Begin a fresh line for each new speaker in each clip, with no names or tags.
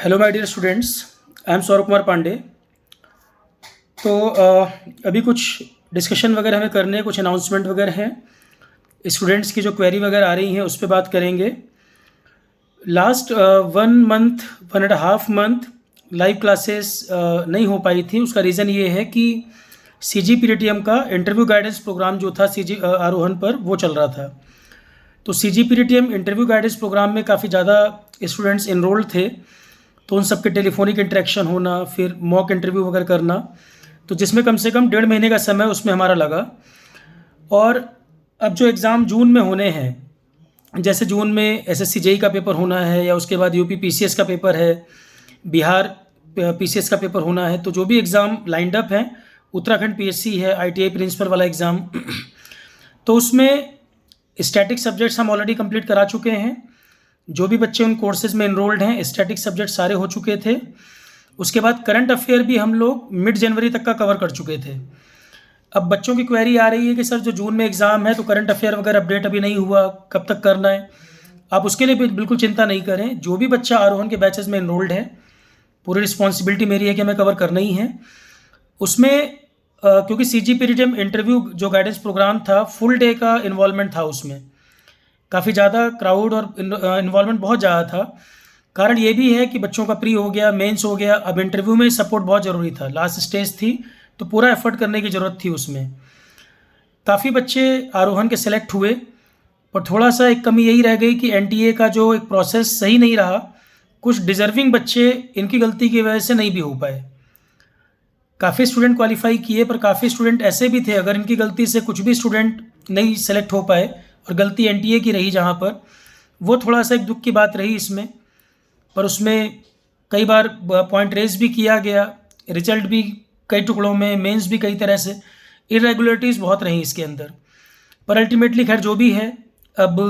Hello my dear students, I am Saurabh Kumar Pandey. तो अभी कुछ डिस्कशन वगैरह हमें करने हैं, कुछ अनाउंसमेंट वगैरह हैं। स्टूडेंट्स की जो क्वेरी वगैरह आ रही हैं उस पर बात करेंगे। Last 1 month 1.5 month live classes नहीं हो पाई थी। उसका रीज़न ये है कि CGPTM का इंटरव्यू गाइडेंस प्रोग्राम जो था आरोहन पर वो चल रहा था। तो CGPTM इंटरव्यू गाइडेंस प्रोग्राम में काफ़ी ज़्यादा स्टूडेंट्स इनरोल्ड थे, तो उन सबके टेलीफोनिक इंटरेक्शन होना, फिर मॉक इंटरव्यू वगैरह करना, तो जिसमें कम से कम 1.5 महीने का समय उसमें हमारा लगा। और अब जो एग्ज़ाम जून में होने हैं, जैसे जून में SSC JEE का पेपर होना है, या उसके बाद UP PCS का पेपर है, बिहार PCS का पेपर होना है, तो जो भी एग्ज़ाम लाइंड अप हैं, उत्तराखंड PSC है, ITI प्रिंसिपल वाला एग्ज़ाम तो उसमें स्टैटिक सब्जेक्ट्स हम ऑलरेडी कंप्लीट करा चुके हैं। जो भी बच्चे उन कोर्सेज़ में इनरोल्ड हैं, स्टैटिक सब्जेक्ट सारे हो चुके थे। उसके बाद करंट अफेयर भी हम लोग मिड जनवरी तक का कवर कर चुके थे। अब बच्चों की क्वेरी आ रही है कि सर जो जून में एग्ज़ाम है तो करंट अफेयर वगैरह अपडेट अभी नहीं हुआ, कब तक करना है। आप उसके लिए भी बिल्कुल चिंता नहीं करें। जो भी बच्चा आरोहन के बैचेस में इनरोल्ड है, पूरी रिस्पॉन्सिबिलिटी मेरी है कि हमें कवर करना ही है उसमें। क्योंकि CGPTM इंटरव्यू जो गाइडेंस प्रोग्राम था, फुल डे का इन्वॉल्वमेंट था उसमें, काफ़ी ज़्यादा क्राउड और इन्वॉल्वमेंट बहुत ज़्यादा था। कारण ये भी है कि बच्चों का प्री हो गया, मेंस हो गया, अब इंटरव्यू में सपोर्ट बहुत ज़रूरी था, लास्ट स्टेज थी, तो पूरा एफर्ट करने की ज़रूरत थी उसमें। काफ़ी बच्चे आरोहन के सेलेक्ट हुए, पर थोड़ा सा एक कमी यही रह गई कि NTA का जो एक प्रोसेस सही नहीं रहा। कुछ डिज़र्विंग बच्चे इनकी गलती की वजह से नहीं भी हो पाए। काफ़ी स्टूडेंट क्वालिफाई किए, पर काफ़ी स्टूडेंट ऐसे भी थे, अगर इनकी गलती से कुछ भी स्टूडेंट नहीं सेलेक्ट हो पाए और गलती NTA की रही जहाँ पर, वो थोड़ा सा एक दुख की बात रही इसमें। पर उसमें कई बार पॉइंट रेज भी किया गया, रिजल्ट भी कई टुकड़ों में, मेंस भी कई तरह से, इरेगुलरिटीज़ बहुत रही इसके अंदर। पर अल्टीमेटली खैर जो भी है, अब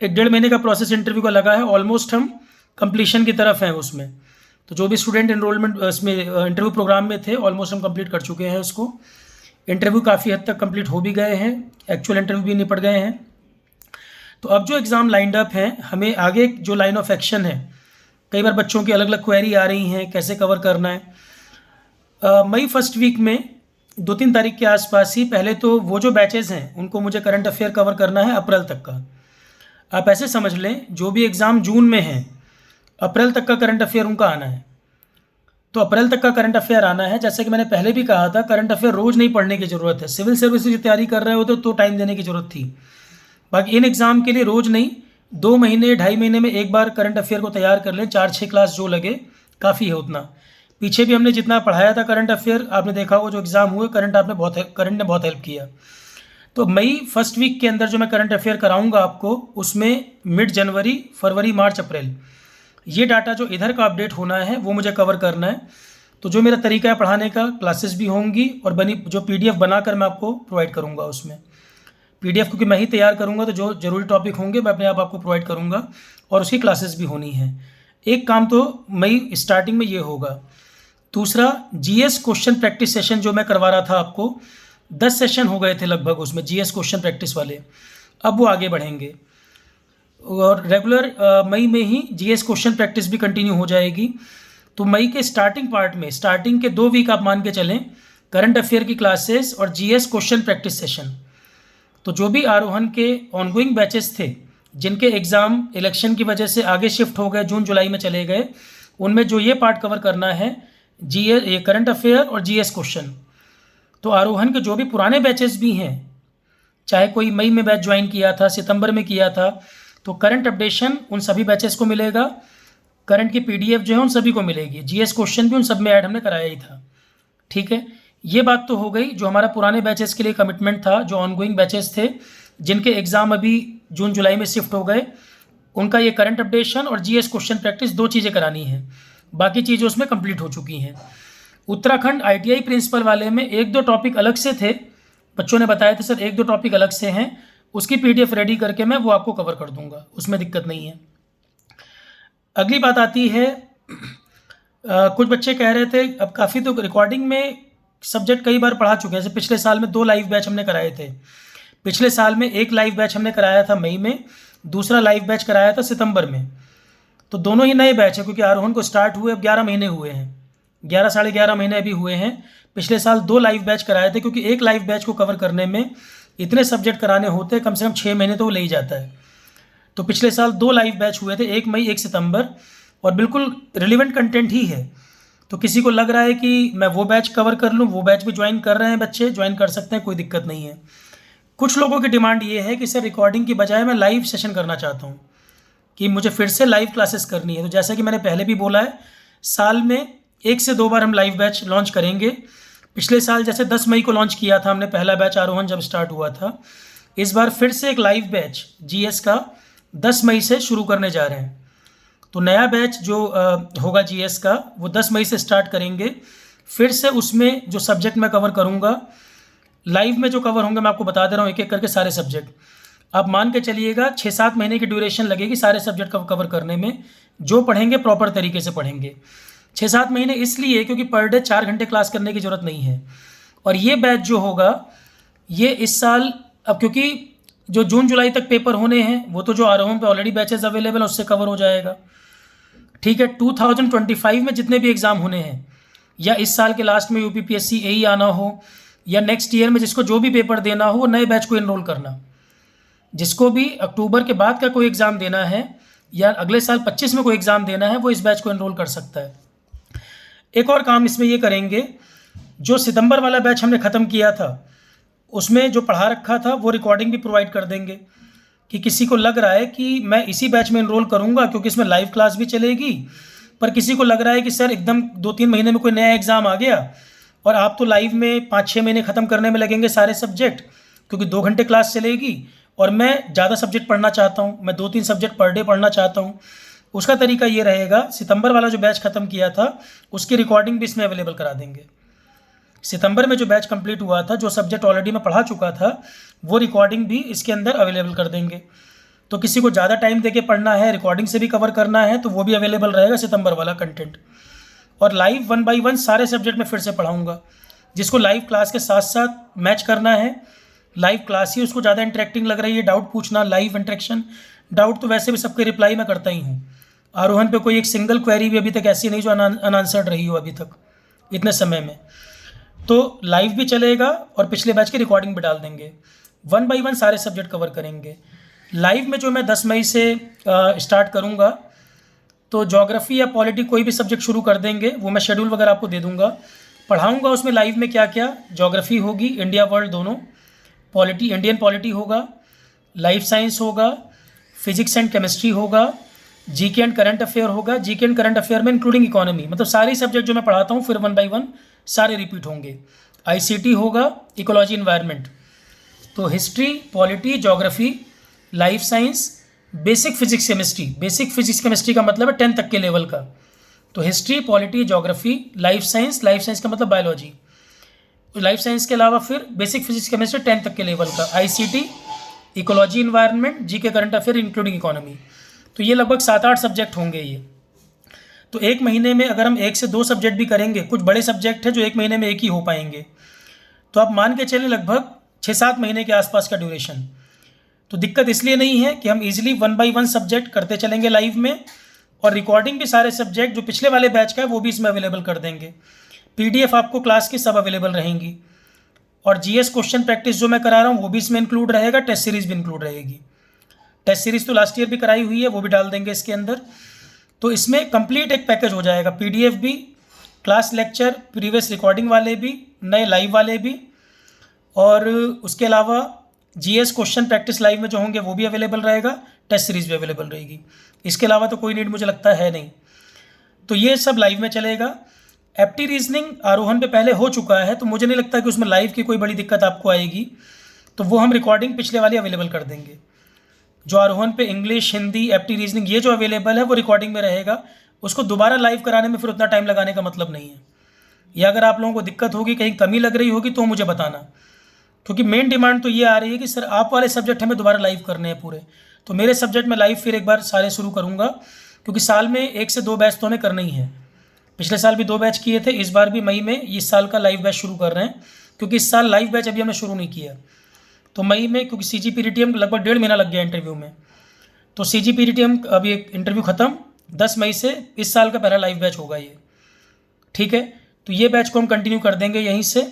1.5 महीने का प्रोसेस इंटरव्यू का लगा है, ऑलमोस्ट हम कंप्लीशन की तरफ हैं उसमें। तो जो भी स्टूडेंट इनरोलमेंट इसमें इंटरव्यू प्रोग्राम में थे, ऑलमोस्ट हम कंप्लीट कर चुके हैं उसको। इंटरव्यू काफ़ी हद तक कंप्लीट हो भी गए हैं, एक्चुअल इंटरव्यू भी निपट गए हैं। तो अब जो एग्ज़ाम लाइंड अप हैं, हमें आगे जो लाइन ऑफ एक्शन है, कई बार बच्चों की अलग अलग क्वेरी आ रही हैं कैसे कवर करना है। मई फर्स्ट वीक में 2-3 तारीख के आसपास ही, पहले तो वो जो बैचेज़ हैं उनको मुझे करंट अफेयर कवर करना है अप्रैल तक का। आप ऐसे समझ लें, जो भी एग्ज़ाम जून में हैं, अप्रैल तक का करंट अफेयर उनका आना है। तो अप्रैल तक का करंट अफेयर आना है। जैसे कि मैंने पहले भी कहा था, करंट अफेयर रोज़ नहीं पढ़ने की ज़रूरत है। सिविल सर्विस की तैयारी कर रहे हो तो टाइम देने की ज़रूरत थी। बाकी इन एग्ज़ाम के लिए रोज़ नहीं, 2 महीने 2.5 महीने में एक बार करंट अफेयर को तैयार कर लें, 4-6 क्लास जो लगे काफ़ी है उतना। पीछे भी हमने जितना पढ़ाया था करंट अफेयर, आपने देखा होगा जो एग्ज़ाम हुए, करंट ने बहुत हेल्प किया। तो मई फर्स्ट वीक के अंदर जो मैं करंट अफेयर कराऊंगा आपको, उसमें मिड जनवरी, फरवरी, मार्च, अप्रैल, ये डाटा जो इधर का अपडेट होना है वो मुझे कवर करना है। तो जो मेरा तरीका है पढ़ाने का, क्लासेस भी होंगी और जो PDF बनाकर मैं आपको प्रोवाइड करूँगा उसमें। PDF क्योंकि मैं ही तैयार करूँगा, तो जो ज़रूरी टॉपिक होंगे मैं अपने आप आपको प्रोवाइड करूँगा, और उसकी क्लासेस भी होनी है। एक काम तो मई स्टार्टिंग में ये होगा। दूसरा, GS क्वेश्चन प्रैक्टिस सेशन जो मैं करवा रहा था आपको, 10 सेशन हो गए थे लगभग उसमें, GS क्वेश्चन प्रैक्टिस वाले, अब वो आगे बढ़ेंगे। और रेगुलर मई में ही GS क्वेश्चन प्रैक्टिस भी कंटिन्यू हो जाएगी। तो मई के स्टार्टिंग पार्ट में, स्टार्टिंग के 2 वीक आप मान के चलें, करंट अफेयर की क्लासेस और GS क्वेश्चन प्रैक्टिस सेशन। तो जो भी आरोहन के ऑनगोइंग बैचेस थे, जिनके एग्ज़ाम इलेक्शन की वजह से आगे शिफ्ट हो गए, जून जुलाई में चले गए, उनमें जो ये पार्ट कवर करना है, ये करंट अफेयर और GS क्वेश्चन। तो आरोहन के जो भी पुराने बैचेस भी हैं, चाहे कोई मई में बैच ज्वाइन किया था, सितंबर में किया था, तो करंट अपडेशन उन सभी बैचेस को मिलेगा। करंट की PDF जो है उन सभी को मिलेगी। GS क्वेश्चन भी उन सब में ऐड हमने कराया ही था। ठीक है, ये बात तो हो गई जो हमारा पुराने बैचेस के लिए कमिटमेंट था। जो ऑनगोइंग बैचेस थे, जिनके एग्ज़ाम अभी जून जुलाई में शिफ्ट हो गए, उनका ये करंट अपडेशन और GS क्वेश्चन प्रैक्टिस 2 चीज़ें करानी है। बाकी चीज़ें उसमें कंप्लीट हो चुकी हैं। उत्तराखंड ITI प्रिंसिपल वाले में 1-2 टॉपिक अलग से थे, बच्चों ने बताया था सर 1-2 टॉपिक अलग से हैं, उसकी PDF रेडी करके मैं वो आपको कवर कर दूंगा, उसमें दिक्कत नहीं है। अगली बात आती है, कुछ बच्चे कह रहे थे, अब काफ़ी तो रिकॉर्डिंग में सब्जेक्ट कई बार पढ़ा चुके हैं। जैसे पिछले साल में 2 लाइव बैच हमने कराए थे। पिछले साल में 1 लाइव बैच हमने कराया था मई में, दूसरा लाइव बैच कराया था सितंबर में। तो दोनों ही नए बैच है, क्योंकि आरोहण को स्टार्ट हुए अब 11 महीने हुए हैं, 11 साढ़े 11 महीने अभी हुए हैं। पिछले साल 2 लाइव बैच कराए थे, क्योंकि एक लाइव बैच को कवर करने में इतने सब्जेक्ट कराने होते हैं, कम से कम 6 महीने तो वो ले ही जाता है। तो पिछले साल 2 लाइव बैच हुए थे, 1 मई 1 सितंबर, और बिल्कुल रिलेवेंट कंटेंट ही है। तो किसी को लग रहा है कि मैं वो बैच कवर कर लूँ, वो बैच भी ज्वाइन कर रहे हैं बच्चे, ज्वाइन कर सकते हैं, कोई दिक्कत नहीं है। कुछ लोगों की डिमांड ये है कि सर रिकॉर्डिंग की बजाय मैं लाइव सेशन करना चाहता हूँ, कि मुझे फिर से लाइव क्लासेस करनी है। तो जैसा कि मैंने पहले भी बोला है, साल में 1 से 2 बार हम लाइव बैच लॉन्च करेंगे। पिछले साल जैसे 10 मई को लॉन्च किया था हमने पहला बैच आरोहण जब स्टार्ट हुआ था, इस बार फिर से एक लाइव बैच जीएस का 10 मई से शुरू करने जा रहे हैं। तो नया बैच जो होगा जीएस का, वो 10 मई से स्टार्ट करेंगे। फिर से उसमें जो सब्जेक्ट मैं कवर करूँगा, लाइव में जो कवर होंगे मैं आपको बता दे रहा हूँ एक एक करके सारे सब्जेक्ट। आप मान के चलिएगा 6-7 महीने की ड्यूरेशन लगेगी सारे सब्जेक्ट कवर करने में, जो पढ़ेंगे प्रॉपर तरीके से पढ़ेंगे। 6-7 महीने इसलिए क्योंकि पर डे 4 घंटे क्लास करने की ज़रूरत नहीं है। और ये बैच जो होगा ये इस साल, अब क्योंकि जो जून जुलाई तक पेपर होने हैं वो तो जो आरोहण पे ऑलरेडी बैचेस अवेलेबल है उससे कवर हो जाएगा, ठीक है। 2025 में जितने भी एग्ज़ाम होने हैं, या इस साल के लास्ट में यूपीपीएससी यही आना हो, या नेक्स्ट ईयर में जिसको जो भी पेपर देना हो, वो नए बैच को इनरोल करना। जिसको भी अक्टूबर के बाद का कोई एग्ज़ाम देना है या अगले साल 25 में कोई एग्ज़ाम देना है, वो इस बैच को इनरोल कर सकता है। एक और काम इसमें ये करेंगे, जो सितंबर वाला बैच हमने ख़त्म किया था उसमें जो पढ़ा रखा था वो रिकॉर्डिंग भी प्रोवाइड कर देंगे, कि किसी को लग रहा है कि मैं इसी बैच में इनरोल करूँगा क्योंकि इसमें लाइव क्लास भी चलेगी, पर किसी को लग रहा है कि सर एकदम 2-3 महीने में कोई नया एग्ज़ाम आ गया और आप तो लाइव में 5-6 महीने ख़त्म करने में लगेंगे सारे सब्जेक्ट, क्योंकि 2 घंटे क्लास चलेगी और मैं ज़्यादा सब्जेक्ट पढ़ना चाहता हूँ, मैं 2-3 सब्जेक्ट पर डे पढ़ना चाहता हूँ। उसका तरीका ये रहेगा, सितंबर वाला जो बैच ख़त्म किया था उसकी रिकॉर्डिंग भी इसमें अवेलेबल करा देंगे। सितंबर में जो बैच कंप्लीट हुआ था, जो सब्जेक्ट ऑलरेडी मैं पढ़ा चुका था, वो रिकॉर्डिंग भी इसके अंदर अवेलेबल कर देंगे। तो किसी को ज़्यादा टाइम देके पढ़ना है, रिकॉर्डिंग से भी कवर करना है, तो वो भी अवेलेबल रहेगा सितंबर वाला कंटेंट। और लाइव 1 बाई 1 सारे सब्जेक्ट में फिर से पढ़ाऊँगा। जिसको लाइव क्लास के साथ साथ मैच करना है, लाइव क्लास ही उसको ज़्यादा इंटरेक्टिंग लग रही है, डाउट पूछना, लाइव इंटरेक्शन, डाउट तो वैसे भी सबके रिप्लाई मैं करता ही हूँ। आरोहण पे कोई एक सिंगल क्वेरी भी अभी तक ऐसी नहीं जो अनआंसर्ड रही हो अभी तक इतने समय में। तो लाइव भी चलेगा और पिछले बैच की रिकॉर्डिंग भी डाल देंगे। 1 बाई 1 सारे सब्जेक्ट कवर करेंगे। लाइव में जो मैं 10 मई से स्टार्ट करूँगा, तो ज्योग्राफी या पॉलिटी कोई भी सब्जेक्ट शुरू कर देंगे, वो मैं शेड्यूल वगैरह आपको दे दूँगा। पढ़ाऊँगा उसमें लाइव में क्या क्या, ज्योग्राफी होगी, इंडिया वर्ल्ड दोनों, पॉलिटी इंडियन पॉलिटी होगा, लाइफ साइंस होगा, फिजिक्स एंड केमिस्ट्री होगा, जीके एंड करंट अफेयर होगा। जीके एंड करंट अफेयर में इंक्लूडिंग इकोनॉमी, मतलब सारी सब्जेक्ट जो मैं पढ़ाता हूँ फिर 1 बाई 1 सारे रिपीट होंगे। आईसीटी होगा, इकोलॉजी इन्वायरमेंट। तो history, polity, geography, life science, basic physics chemistry. Basic physics chemistry का मतलब है 10 तक के लेवल का। तो history, polity, geography, life science का मतलब बायोलॉजी। तो लाइफ साइंस के अलावा फिर बेसिक फिजिक्स केमिस्ट्री 10 तक के लेवल का, ICT, ecology environment, GK current affair including economy. तो ये लगभग 7-8 सब्जेक्ट होंगे ये। तो एक महीने में अगर हम 1 से 2 सब्जेक्ट भी करेंगे, कुछ बड़े सब्जेक्ट हैं जो एक महीने में एक ही हो पाएंगे, तो आप मान के चलें लगभग 6-7 महीने के आसपास का ड्यूरेशन। तो दिक्कत इसलिए नहीं है कि हम इजीली 1 बाई 1 सब्जेक्ट करते चलेंगे लाइव में, और रिकॉर्डिंग भी सारे सब्जेक्ट जो पिछले वाले बैच का है वो भी इसमें अवेलेबल कर देंगे। पीडीएफ आपको क्लास की सब अवेलेबल रहेंगी, और जीएस क्वेश्चन प्रैक्टिस जो मैं करा रहा हूँ वो भी इसमें इंक्लूड रहेगा, टेस्ट सीरीज भी इंक्लूड रहेगी। टेस्ट सीरीज तो लास्ट ईयर भी कराई हुई है, वो भी डाल देंगे इसके अंदर। तो इसमें कंप्लीट एक पैकेज हो जाएगा, पीडीएफ भी, क्लास लेक्चर, प्रीवियस रिकॉर्डिंग वाले भी, नए लाइव वाले भी, और उसके अलावा जीएस क्वेश्चन प्रैक्टिस लाइव में जो होंगे वो भी अवेलेबल रहेगा, टेस्ट सीरीज भी अवेलेबल रहेगी। इसके अलावा तो कोई नीड मुझे लगता है नहीं। तो ये सब लाइव में चलेगा। एप्टी रीजनिंग आरोहण पे पहले हो चुका है, तो मुझे नहीं लगता कि उसमें लाइव की कोई बड़ी दिक्कत आपको आएगी, तो वो हम रिकॉर्डिंग पिछले वाली अवेलेबल कर देंगे। जो आरोहण पे इंग्लिश, हिंदी, एप्टी रीजनिंग ये जो अवेलेबल है वो रिकॉर्डिंग में रहेगा। उसको दोबारा लाइव कराने में फिर उतना टाइम लगाने का मतलब नहीं है। या अगर आप लोगों को दिक्कत होगी, कहीं कमी लग रही होगी, तो मुझे बताना, क्योंकि मेन डिमांड तो ये आ रही है कि सर आप वाले सब्जेक्ट हमें दोबारा लाइव करने हैं पूरे। तो मेरे सब्जेक्ट में लाइव फिर एक बार सारे शुरू करूँगा, क्योंकि साल में 1 से 2 बैच तो हमें करना ही है। पिछले साल भी 2 बैच किए थे, इस बार भी मई में इस साल का लाइव बैच शुरू कर रहे हैं, क्योंकि इस साल लाइव बैच अभी हमने शुरू नहीं किया। तो मई में, क्योंकि CGPRTM लगभग 1.5 महीना लग गया इंटरव्यू में, तो CGPRTM अभी एक इंटरव्यू ख़त्म, 10 मई से इस साल का पहला लाइव बैच होगा ये, ठीक है। तो ये बैच को हम कंटिन्यू कर देंगे यहीं से।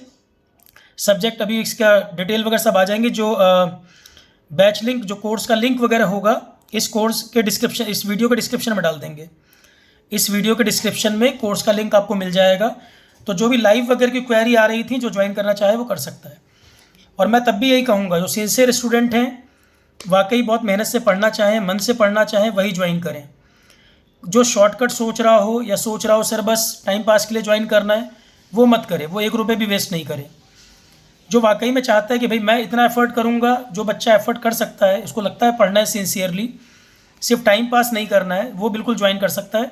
सब्जेक्ट अभी इसका डिटेल वगैरह सब आ जाएंगे। जो बैच लिंक, जो कोर्स का लिंक वगैरह होगा इस कोर्स के डिस्क्रिप्शन, इस वीडियो के डिस्क्रिप्शन में डाल देंगे। इस वीडियो के डिस्क्रिप्शन में कोर्स का लिंक आपको मिल जाएगा। तो जो भी लाइव वगैरह की क्वेरी आ रही थी, जो ज्वाइन करना चाहे वो कर सकता है। और मैं तब भी यही कहूँगा, जो सिंसियर स्टूडेंट हैं, वाकई बहुत मेहनत से पढ़ना चाहें, मन से पढ़ना चाहें, वही ज्वाइन करें। जो शॉर्टकट सोच रहा हो या सोच रहा हो सर बस टाइम पास के लिए ज्वाइन करना है, वो मत करे, वो 1 रुपये भी वेस्ट नहीं करे। जो वाकई में चाहता है कि भाई मैं इतना एफर्ट करूँगा, जो बच्चा एफर्ट कर सकता है, उसको लगता है पढ़ना है सिंसियरली, सिर्फ टाइम पास नहीं करना है, वो बिल्कुल ज्वाइन कर सकता है।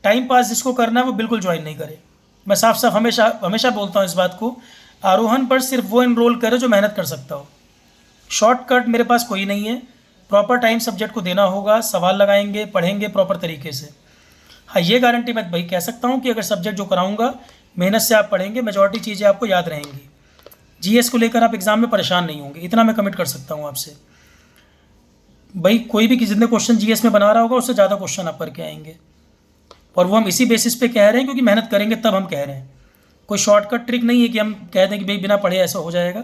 टाइम पास जिसको करना है वो बिल्कुल ज्वाइन नहीं करे। मैं साफ साफ हमेशा बोलता हूँ इस बात को। आरोहण पर सिर्फ वो एनरोल करे जो मेहनत कर सकता हो। शॉर्टकट मेरे पास कोई नहीं है। प्रॉपर टाइम सब्जेक्ट को देना होगा, सवाल लगाएंगे, पढ़ेंगे प्रॉपर तरीके से। हाँ, ये गारंटी मैं भाई कह सकता हूँ कि अगर सब्जेक्ट जो कराऊंगा मेहनत से आप पढ़ेंगे, मेजॉरिटी चीज़ें आपको याद रहेंगी। जीएस को लेकर आप एग्ज़ाम में परेशान नहीं होंगे, इतना मैं कमिट कर सकता हूँ आपसे। भाई कोई भी जितने क्वेश्चन जीएस में बना रहा होगा उससे ज़्यादा क्वेश्चन आप करके आएंगे। और वो हम इसी बेसिस पे कह रहे हैं क्योंकि मेहनत करेंगे तब हम कह रहे हैं। कोई शॉर्टकट ट्रिक नहीं है कि हम कह दें कि भाई बिना पढ़े ऐसा हो जाएगा।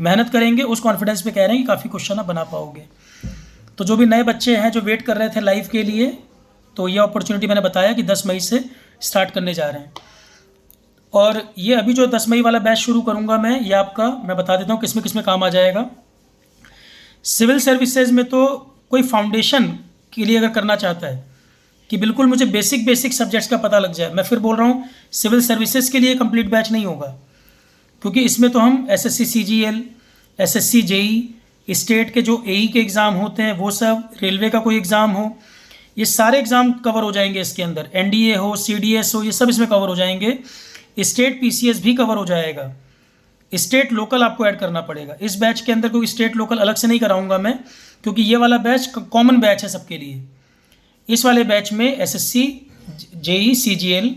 मेहनत करेंगे, उस कॉन्फिडेंस पे कह रहे हैं कि काफ़ी क्वेश्चन आप बना पाओगे। तो जो भी नए बच्चे हैं जो वेट कर रहे थे लाइव के लिए, तो ये अपॉर्चुनिटी मैंने बताया कि 10 मई से स्टार्ट करने जा रहे हैं। और ये अभी जो 10 मई वाला बैच शुरू करूँगा मैं आपका मैं बता देता हूँ किस में काम आ जाएगा। सिविल सर्विसेज में तो कोई फाउंडेशन के लिए अगर करना चाहता है कि बिल्कुल मुझे बेसिक सब्जेक्ट्स का पता लग जाए, मैं फिर बोल रहा हूँ सिविल सर्विसेज के लिए कंप्लीट बैच नहीं होगा, क्योंकि इसमें तो हम SSC CGL, SSC JE, state के जो एई के एग्ज़ाम होते हैं वो सब, रेलवे का कोई एग्ज़ाम हो, ये सारे एग्ज़ाम कवर हो जाएंगे इसके अंदर। एनडीए हो, सीडीएस हो, ये सब इसमें कवर हो जाएंगे। स्टेट पीसीएस भी कवर हो जाएगा। स्टेट लोकल आपको ऐड करना पड़ेगा इस बैच के अंदर, क्योंकि स्टेट लोकल अलग से नहीं कराऊंगा मैं, क्योंकि ये वाला बैच कॉमन बैच है सबके लिए। इस वाले बैच में एसएससी, जेई, सीजीएल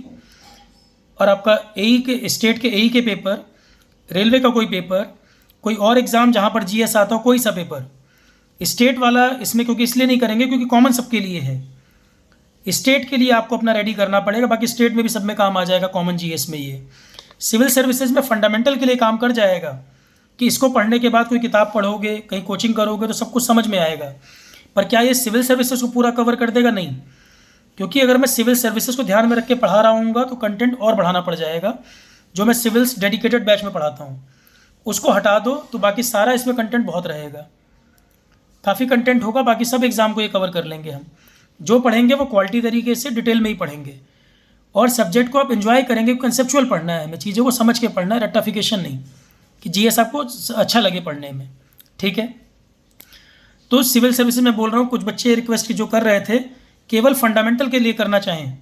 और आपका एई के, स्टेट के एई के पेपर, रेलवे का कोई पेपर, कोई और एग्ज़ाम जहाँ पर जीएस आता हो, कोई सा पेपर स्टेट वाला इसमें क्योंकि इसलिए नहीं करेंगे क्योंकि कॉमन सबके लिए है। स्टेट के लिए आपको अपना रेडी करना पड़ेगा, बाकी स्टेट में भी सब में काम आ जाएगा कॉमन जीएस में। ये सिविल सर्विसेज में फंडामेंटल के लिए काम कर जाएगा कि इसको पढ़ने के बाद कोई किताब पढ़ोगे, कहीं कोचिंग करोगे तो सब कुछ समझ में आएगा। पर क्या ये सिविल सर्विसेज को पूरा कवर कर देगा? नहीं, क्योंकि अगर मैं सिविल सर्विसेज को ध्यान में रख के पढ़ा रहा हूँगा तो कंटेंट और बढ़ाना पड़ जाएगा। जो मैं सिविल्स डेडिकेटेड बैच में पढ़ाता हूँ उसको हटा दो तो बाकी सारा इसमें कंटेंट बहुत रहेगा, काफ़ी कंटेंट होगा। बाकी सब एग्ज़ाम को ये कवर कर लेंगे हम। जो पढ़ेंगे वो क्वालिटी तरीके से डिटेल में ही पढ़ेंगे और सब्जेक्ट को आप एंजॉय करेंगे। कंसेप्चुअल पढ़ना है, हमें चीज़ों को समझ के पढ़ना है, रट्टाफिकेशन नहीं कि जीएस आपको अच्छा लगे पढ़ने में, ठीक है। तो सिविल सर्विसेज में बोल रहा हूँ, कुछ बच्चे रिक्वेस्ट जो कर रहे थे केवल फंडामेंटल के लिए करना चाहें,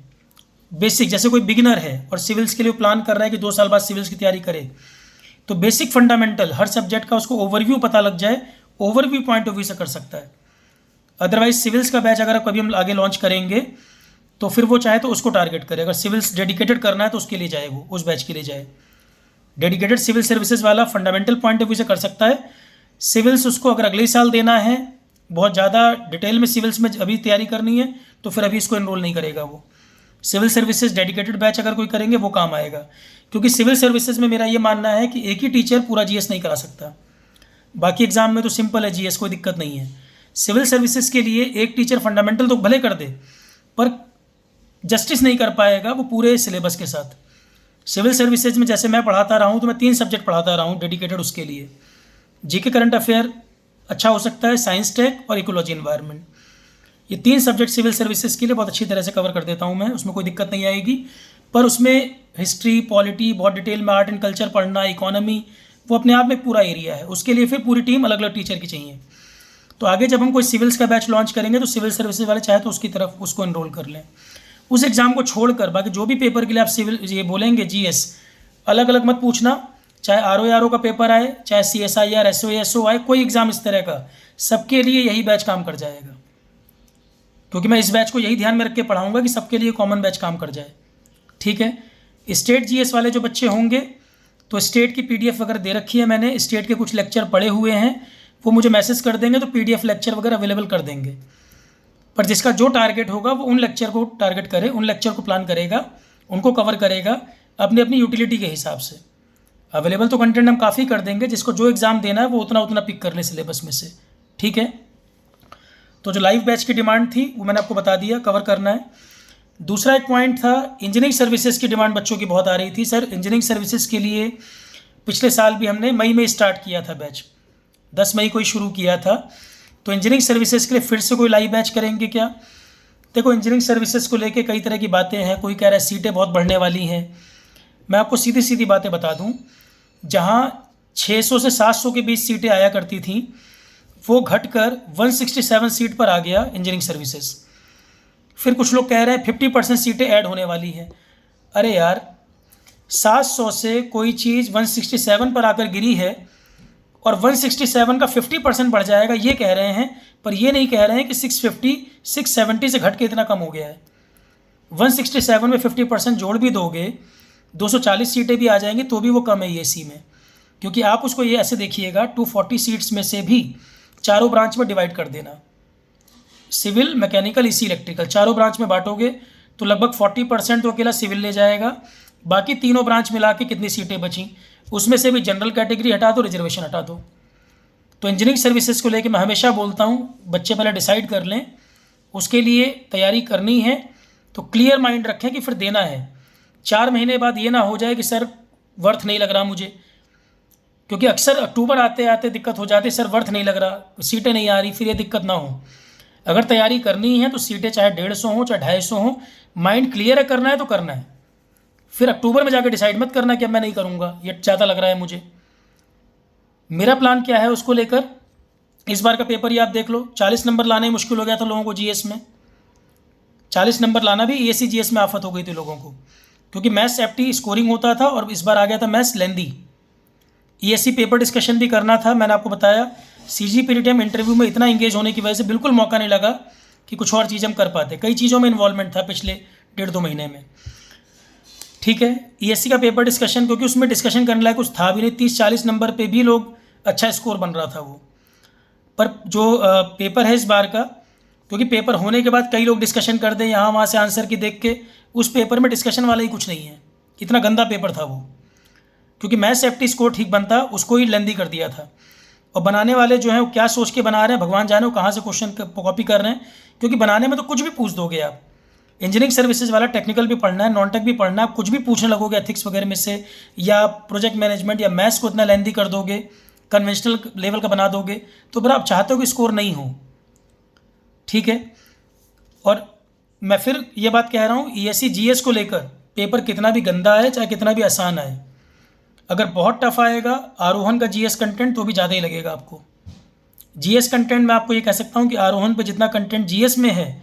बेसिक, जैसे कोई बिगिनर है और सिविल्स के लिए प्लान कर रहा है कि 2 साल बाद सिविल्स की तैयारी करे, तो बेसिक फंडामेंटल हर सब्जेक्ट का उसको ओवरव्यू पता लग जाए, ओवरव्यू पॉइंट ऑफ व्यू से कर सकता है। अदरवाइज सिविल्स का बैच अगर कभी हम आगे लॉन्च करेंगे तो फिर वो चाहे तो उसको टारगेट करे। अगर सिविल्स डेडिकेटेड करना है तो उसके लिए जाए, वो उस बैच के लिए जाए। डेडिकेटेड सिविल सर्विसेज वाला फंडामेंटल पॉइंट ऑफ व्यू से कर सकता है। सिविल्स उसको अगर अगले साल देना है, बहुत ज़्यादा डिटेल में सिविल्स में अभी तैयारी करनी है, तो फिर अभी इसको एनरोल नहीं करेगा वो। सिविल सर्विसेज डेडिकेटेड बैच अगर कोई करेंगे वो काम आएगा, क्योंकि सिविल सर्विसेज में मेरा ये मानना है कि एक ही टीचर पूरा जीएस नहीं करा सकता। बाकी एग्जाम में तो सिंपल है जीएस, कोई दिक्कत नहीं है। सिविल सर्विसेज के लिए एक टीचर फंडामेंटल तो भले कर दे पर जस्टिस नहीं कर पाएगा वो पूरे सिलेबस के साथ। सिविल सर्विसेज में जैसे मैं पढ़ाता रहा हूँ तो मैं 3 सब्जेक्ट पढ़ाता रहा हूँ डेडिकेटेड उसके लिए। जीके करंट अफेयर अच्छा हो सकता है, साइंस टेक और इकोलॉजी एनवायरनमेंट, ये 3 सब्जेक्ट सिविल सर्विसेज के लिए बहुत अच्छी तरह से कवर कर देता हूँ मैं, उसमें कोई दिक्कत नहीं आएगी। पर उसमें हिस्ट्री, पॉलिटी, बहुत डिटेल में आर्ट एंड कल्चर पढ़ना, इकोनॉमी, वो अपने आप में पूरा एरिया है, उसके लिए फिर पूरी टीम अलग अलग टीचर की चाहिए। तो आगे जब हम कोई सिविल्स का बैच लॉन्च करेंगे तो सिविल सर्विसेज वाले चाहे तो उसकी तरफ उसको एनरोल कर लें। उस एग्ज़ाम को छोड़कर बाकी जो भी पेपर के लिए आप सिविल ये बोलेंगे जीएस, अलग अलग मत पूछना, चाहे आरओ का पेपर आए, चाहे सीएसआईआर, एसओ आए, कोई एग्ज़ाम इस तरह का, सबके लिए यही बैच काम कर जाएगा। क्योंकि मैं इस बैच को यही ध्यान में रख के पढ़ाऊँगा कि सबके लिए कॉमन बैच काम कर जाए, ठीक है। स्टेट जीएस वाले जो बच्चे होंगे तो स्टेट की पीडीएफ वगैरह दे रखी है मैंने, स्टेट के कुछ लेक्चर पढ़े हुए हैं, वो मुझे मैसेज कर देंगे तो पीडीएफ लेक्चर वगैरह अवेलेबल कर देंगे। पर जिसका जो टारगेट होगा वो उन लेक्चर को टारगेट करे, उन लेक्चर को प्लान करेगा, उनको कवर करेगा अपनी अपनी यूटिलिटी के हिसाब से। अवेलेबल तो कंटेंट हम काफ़ी कर देंगे, जिसको जो एग्ज़ाम देना है वो उतना उतना पिक कर ले सिलेबस में से, ठीक है। तो जो लाइव बैच की डिमांड थी वो मैंने आपको बता दिया, कवर करना है। दूसरा एक पॉइंट था, इंजीनियरिंग सर्विसेज की डिमांड बच्चों की बहुत आ रही थी। सर इंजीनियरिंग सर्विसेज के लिए पिछले साल भी हमने मई में स्टार्ट किया था बैच, 10 मई को ही शुरू किया था। तो इंजीनियरिंग सर्विसेज के लिए फिर से कोई लाइव बैच करेंगे क्या? देखो इंजीनियरिंग सर्विसेज को लेके कई तरह की बातें हैं। कोई कह रहा है सीटें बहुत बढ़ने वाली हैं। मैं आपको सीधी सीधी बातें बता दूं, जहां 600 से 700 के बीच सीटें आया करती थी वो घटकर 167 सीट पर आ गया इंजीनियरिंग सर्विसेज। फिर कुछ लोग कह रहे हैं 50% सीटें ऐड होने वाली हैं। अरे यार, 700 से कोई चीज़ 167 पर आकर गिरी है और 167 का 50% बढ़ जाएगा ये कह रहे हैं, पर ये नहीं कह रहे हैं कि 650 670 से घट के इतना कम हो गया है। 167 में 50% जोड़ भी दोगे 240 सीटें भी आ जाएंगी तो भी वो कम है ईएसी में। क्योंकि आप उसको ये ऐसे देखिएगा, 240 सीट्स में से भी चारों ब्रांच में डिवाइड कर देना, सिविल, मैकेनिकल, इसी इलेक्ट्रिकल, चारों ब्रांच में बांटोगे तो लगभग 40% तो अकेला सिविल ले जाएगा। बाकी तीनों ब्रांच मिला के कितनी सीटें बची, उसमें से भी जनरल कैटेगरी हटा दो, रिजर्वेशन हटा दो। तो इंजीनियरिंग सर्विसेज को लेकर मैं हमेशा बोलता हूँ, बच्चे पहले डिसाइड कर लें, उसके लिए तैयारी करनी है तो क्लियर माइंड रखें कि फिर देना है। 4 महीने बाद ये ना हो जाए कि सर वर्थ नहीं लग रहा मुझे, क्योंकि अक्सर अक्टूबर आते आते दिक्कत हो जाती है, सर वर्थ नहीं लग रहा, सीटें नहीं आ रही, फिर ये दिक्कत ना हो। अगर तैयारी करनी है तो सीटें चाहे 150 हो चाहे 250 हो, माइंड क्लियर है, करना है तो करना है। फिर अक्टूबर में जाकर डिसाइड मत करना कि अब मैं नहीं करूँगा, ये ज़्यादा लग रहा है मुझे। मेरा प्लान क्या है उसको लेकर, इस बार का पेपर ही आप देख लो, 40 नंबर लाना ही मुश्किल हो गया था लोगों को जीएस में। 40 नंबर लाना भी ईएससी जीएस में आफत हो गई थी लोगों को, क्योंकि मैथ्स एप्टी स्कोरिंग होता था और इस बार आ गया था मैथ्स लेंदी। ईएससी पेपर डिस्कशन भी करना था, मैंने आपको बताया सीजीपीटीएम इंटरव्यू में इतना इंगेज होने की वजह से बिल्कुल मौका नहीं लगा कि कुछ और चीज़ हम कर पाते। कई चीज़ों में इन्वॉल्वमेंट था पिछले 1.5-2 महीने में, ठीक है। ईएससी का पेपर डिस्कशन, क्योंकि उसमें डिस्कशन करने लायक कुछ था भी नहीं, 30-40 नंबर पे भी लोग अच्छा स्कोर बन रहा था वो। पर जो पेपर है इस बार का, क्योंकि पेपर होने के बाद कई लोग डिस्कशन कर दें यहाँ वहाँ से आंसर की देख के, उस पेपर में डिस्कशन वाला ही कुछ नहीं है, इतना गंदा पेपर था वो। क्योंकि मैथ्स एप्टी स्कोर ठीक बनता, उसको ही लेंदी कर दिया था। और बनाने वाले जो हैं वो क्या सोच के बना रहे हैं भगवान जाने, वो कहाँ से क्वेश्चन कॉपी कर रहे हैं, क्योंकि बनाने में तो कुछ भी पूछ दोगे आप। इंजीनियरिंग सर्विसेज वाला टेक्निकल भी पढ़ना है, नॉन टेक भी पढ़ना है, आप कुछ भी पूछने लगोगे एथिक्स वगैरह में से, या प्रोजेक्ट मैनेजमेंट या मैथ्स को इतना लेंदी कर दोगे, कन्वेंशनल लेवल का बना दोगे, तो फिर आप चाहते हो कि स्कोर नहीं हो, ठीक है। और मैं फिर ये बात कह रहा हूँ, ईएससी जीएस को लेकर पेपर कितना भी गंदा है चाहे कितना भी आसान आए, अगर बहुत टफ आएगा आरोहन का जीएस कंटेंट तो भी ज़्यादा ही लगेगा आपको। जीएस कंटेंट में आपको ये कह सकता हूँ कि आरोहन पे जितना कंटेंट जीएस में है,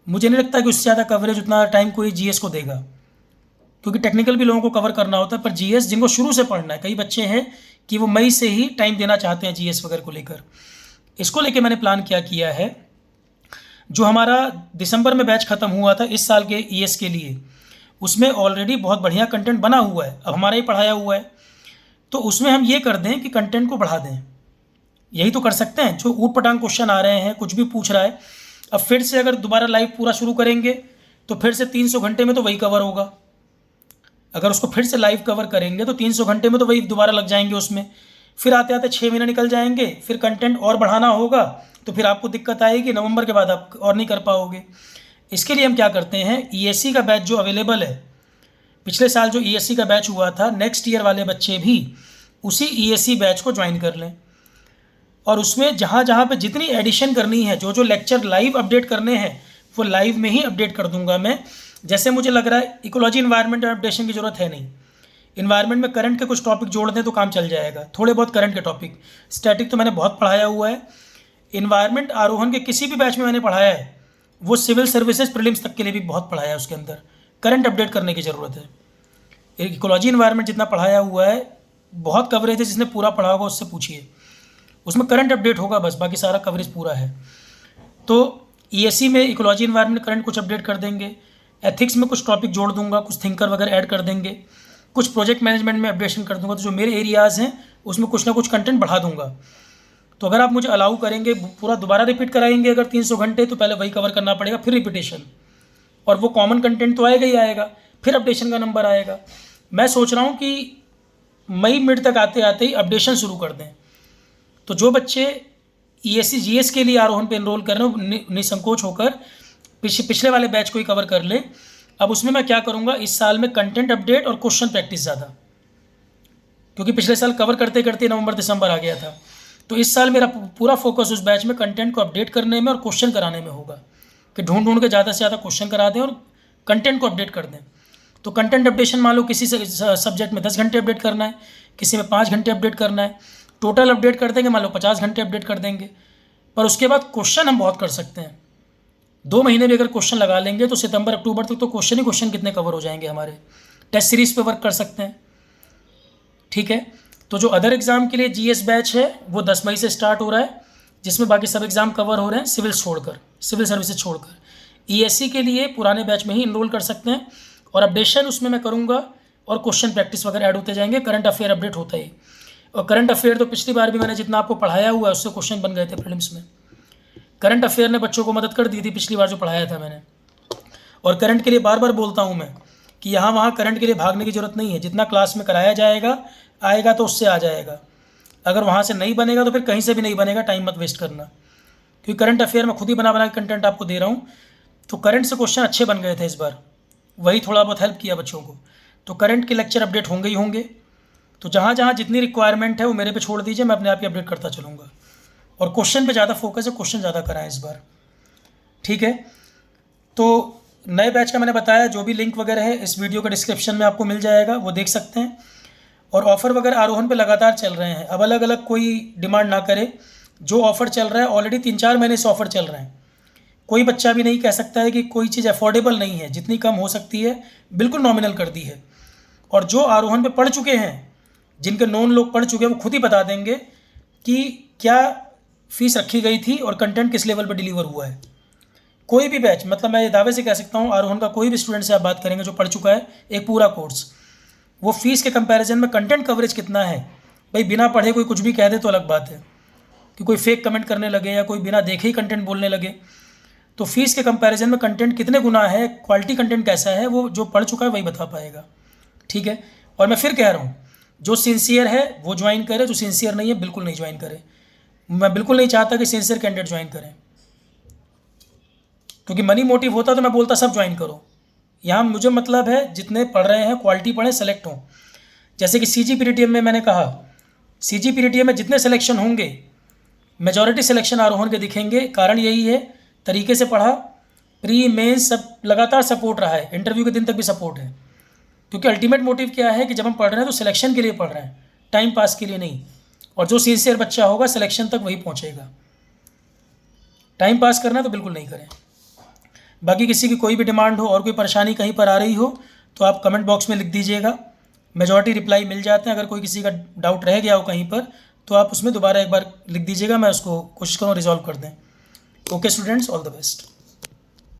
मुझे नहीं लगता कि उससे ज़्यादा कवरेज उतना टाइम कोई जीएस को देगा, क्योंकि टेक्निकल भी लोगों को कवर करना होता है। पर जीएस जिनको शुरू से पढ़ना है, कई बच्चे हैं कि वो मई से ही टाइम देना चाहते हैं जीएस वगैरह को लेकर, इसको लेकर मैंने प्लान क्या किया है, जो हमारा दिसंबर में बैच ख़त्म हुआ था इस साल के ईएस के लिए, उसमें ऑलरेडी बहुत बढ़िया कंटेंट बना हुआ है, अब हमारा ही पढ़ाया हुआ है। तो उसमें हम ये कर दें कि कंटेंट को बढ़ा दें, यही तो कर सकते हैं। जो ऊट पटांग क्वेश्चन आ रहे हैं, कुछ भी पूछ रहा है, अब फिर से अगर दोबारा लाइव पूरा शुरू करेंगे तो फिर से 300 घंटे में तो वही कवर होगा। अगर उसको फिर से लाइव कवर करेंगे तो 300 घंटे में तो वही दोबारा लग जाएंगे उसमें, फिर आते आते 6 महीने निकल जाएंगे, फिर कंटेंट और बढ़ाना होगा तो फिर आपको दिक्कत आएगी, नवंबर के बाद आप और नहीं कर पाओगे। इसके लिए हम क्या करते हैं, ईएससी का बैच जो अवेलेबल है, पिछले साल जो ईएससी का बैच हुआ था, नेक्स्ट ईयर वाले बच्चे भी उसी ईएससी बैच को ज्वाइन कर लें, और उसमें जहाँ जहाँ पे जितनी एडिशन करनी है, जो जो लेक्चर लाइव अपडेट करने हैं वो लाइव में ही अपडेट कर दूंगा मैं। जैसे मुझे लग रहा है इकोलॉजी इन्वायरमेंट अपडेशन की ज़रूरत है नहीं, इन्वायरमेंट में करंट के कुछ टॉपिक जोड़ दें तो काम चल जाएगा, थोड़े बहुत करंट के टॉपिक। स्टैटिक तो मैंने बहुत पढ़ाया हुआ है, इन्वायरमेंट आरोहन के किसी भी बैच में मैंने पढ़ाया है, वो सिविल सर्विसेज प्रीलिम्स तक के लिए भी बहुत पढ़ाया है, उसके अंदर करंट अपडेट करने की ज़रूरत है। इकोलॉजी इन्वायरमेंट जितना पढ़ाया हुआ है, बहुत कवरेज है, जिसने पूरा पढ़ा होगा उससे पूछिए, उसमें करंट अपडेट होगा बस, बाकी सारा कवरेज पूरा है। तो ईएससी में इकोलॉजी इन्वायरमेंट करंट कुछ अपडेट कर देंगे, एथिक्स में कुछ टॉपिक जोड़ दूंगा, कुछ थिंकर वगैरह ऐड कर देंगे, कुछ प्रोजेक्ट मैनेजमेंट में अपडेशन कर दूंगा। तो जो मेरे एरियाज़ हैं उसमें कुछ ना कुछ कंटेंट बढ़ा दूंगा। तो अगर आप मुझे अलाउ करेंगे, पूरा दोबारा रिपीट कराएंगे अगर 300 घंटे, तो पहले वही कवर करना पड़ेगा, फिर रिपीटेशन, और वो कॉमन कंटेंट तो आएगा ही आएगा, फिर अपडेशन का नंबर आएगा। मैं सोच रहा हूँ कि मई मिड तक आते आते ही अपडेशन शुरू कर दें। तो जो बच्चे ESC GS के लिए आरोहण पे एनरोल कर रहे हो, निसंकोच होकर पिछले वाले बैच को ही कवर कर ले। अब उसमें मैं क्या करूँगा, इस साल में कंटेंट अपडेट और क्वेश्चन प्रैक्टिस ज़्यादा, क्योंकि पिछले साल कवर करते करते नवंबर दिसंबर आ गया था। तो इस साल मेरा पूरा फोकस उस बैच में कंटेंट को अपडेट करने में और क्वेश्चन कराने में होगा, कि ढूंढ के ज़्यादा से ज़्यादा क्वेश्चन करा दें और कंटेंट को अपडेट कर दें। तो कंटेंट अपडेशन मान लो किसी सब्जेक्ट में 10 घंटे अपडेट करना है, किसी में 5 घंटे अपडेट करना है, टोटल अपडेट कर देंगे मान लो 50 घंटे अपडेट कर देंगे। पर उसके बाद क्वेश्चन हम बहुत कर सकते हैं। 2 महीने भी अगर क्वेश्चन लगा लेंगे तो सितंबर अक्टूबर तक तो क्वेश्चन ही क्वेश्चन कितने कवर हो जाएंगे हमारे। टेस्ट सीरीज़ पे वर्क कर सकते हैं, ठीक है। तो जो अदर एग्ज़ाम के लिए GS बैच है वो 10 मई से स्टार्ट हो रहा है, जिसमें बाकी सब एग्ज़ाम कवर हो रहे हैं, सिविल सर्विसेज छोड़कर। ESC के लिए पुराने बैच में ही इनरोल कर सकते हैं, और अपडेशन उसमें मैं करूँगा, और क्वेश्चन प्रैक्टिस वगैरह ऐड होते जाएंगे, करंट अफेयर अपडेट होता ही। और करंट अफेयर तो पिछली बार भी मैंने जितना आपको पढ़ाया हुआ है उससे क्वेश्चन बन गए थे प्रीलिम्स में। करंट अफेयर ने बच्चों को मदद कर दी थी पिछली बार जो पढ़ाया था मैंने। और करंट के लिए बार बार बोलता हूँ मैं कि यहाँ वहाँ करंट के लिए भागने की ज़रूरत नहीं है, जितना क्लास में कराया जाएगा आएगा तो उससे आ जाएगा। अगर वहाँ से नहीं बनेगा तो फिर कहीं से भी नहीं बनेगा, टाइम मत वेस्ट करना, क्योंकि करंट अफेयर में खुद ही बना के कंटेंट आपको दे रहा हूँ। तो करंट से क्वेश्चन अच्छे बन गए थे इस बार, वही थोड़ा बहुत हेल्प किया बच्चों को। तो करंट के लेक्चर अपडेट होंगे ही होंगे। तो जहाँ जहाँ जितनी रिक्वायरमेंट है वो मेरे पे छोड़ दीजिए, मैं अपने आप ही अपडेट करता चलूँगा। और क्वेश्चन पे ज़्यादा फोकस है, क्वेश्चन ज़्यादा कराएं इस बार, ठीक है। तो नए बैच का मैंने बताया, जो भी लिंक वगैरह है इस वीडियो के डिस्क्रिप्शन में आपको मिल जाएगा, वो देख सकते हैं। और ऑफ़र वगैरह आरोहण पे लगातार चल रहे हैं, अब अलग अलग कोई डिमांड ना करे। जो ऑफ़र चल रहा है ऑलरेडी 3-4 महीने से ऑफ़र चल रहे हैं। कोई बच्चा भी नहीं कह सकता है कि कोई चीज़ अफोर्डेबल नहीं है, जितनी कम हो सकती है बिल्कुल नॉमिनल कर दी है। और जो आरोहण पे पढ़ चुके हैं, जिनके नॉन लोग पढ़ चुके हैं, वो खुद ही बता देंगे कि क्या फ़ीस रखी गई थी और कंटेंट किस लेवल पर डिलीवर हुआ है। कोई भी बैच, मतलब मैं ये दावे से कह सकता हूँ, आरोहण का कोई भी स्टूडेंट से आप बात करेंगे जो पढ़ चुका है एक पूरा कोर्स, वो फ़ीस के कंपैरिजन में कंटेंट कवरेज कितना है। भाई बिना पढ़े कोई कुछ भी कह दे तो अलग बात है, कि कोई फेक कमेंट करने लगे या कोई बिना देखे ही कंटेंट बोलने लगे। तो फीस के कंपैरिजन में कंटेंट कितने गुना है, क्वालिटी कंटेंट कैसा है, वो जो पढ़ चुका है वही बता पाएगा, ठीक है। और मैं फिर कह रहा हूँ, जो सिंसियर है वो ज्वाइन करे, जो सिंसियर नहीं है बिल्कुल नहीं ज्वाइन करे। मैं बिल्कुल नहीं चाहता कि सिंसियर कैंडिडेट ज्वाइन करें, क्योंकि मनी मोटिव होता तो मैं बोलता सब ज्वाइन करो। यहाँ मुझे मतलब है जितने पढ़ रहे हैं क्वालिटी पढ़ें, सेलेक्ट हों। जैसे कि CGPTM में मैंने कहा, CGPTM में जितने सिलेक्शन होंगे मेजॉरिटी सिलेक्शन आरोहण के दिखेंगे। कारण यही है, तरीके से पढ़ा, प्री मेंस सब लगातार सपोर्ट रहा है, इंटरव्यू के दिन तक भी सपोर्ट है। क्योंकि अल्टीमेट मोटिव क्या है कि जब हम पढ़ रहे हैं तो सिलेक्शन के लिए पढ़ रहे हैं, टाइम पास के लिए नहीं। और जो सिंसियर बच्चा होगा सिलेक्शन तक वही पहुंचेगा। टाइम पास करना तो बिल्कुल नहीं करें। बाकी किसी की कोई भी डिमांड हो और कोई परेशानी कहीं पर आ रही हो तो आप कमेंट बॉक्स में लिख दीजिएगा, मेजॉरिटी रिप्लाई मिल जाते हैं। अगर कोई किसी का डाउट रह गया हो कहीं पर तो आप उसमें दोबारा एक बार लिख दीजिएगा, मैं उसको कोशिश करूँ रिजॉल्व कर दें। Okay students, all the best.